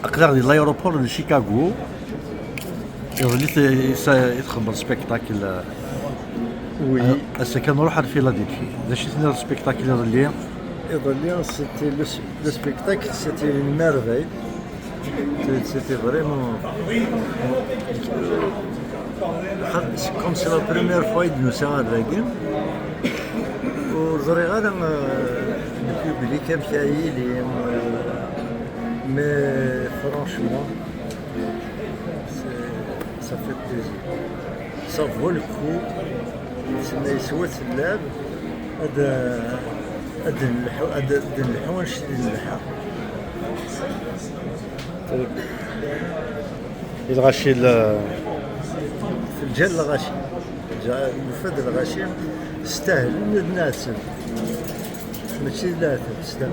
اقدر ديال لايروبور لشيكاغو يظل يتخبر سبيكتاكل. Oui. هسه كنروح على فيلادلفيا باش يتنير سبيكتاكل يظل Et Berlin, c'était le spectacle, c'était une merveille. C'était vraiment. Comme c'est la première fois que nous sommes arrivés, le public a bien, mais franchement, ça fait plaisir. Ça vaut le coup. C'est سوات اللعب هذا الحوايج اللي نلحق. الغشي في الجال الغشيم الفد الغشيم استاهل نتناسب ماشي لا تستاهل.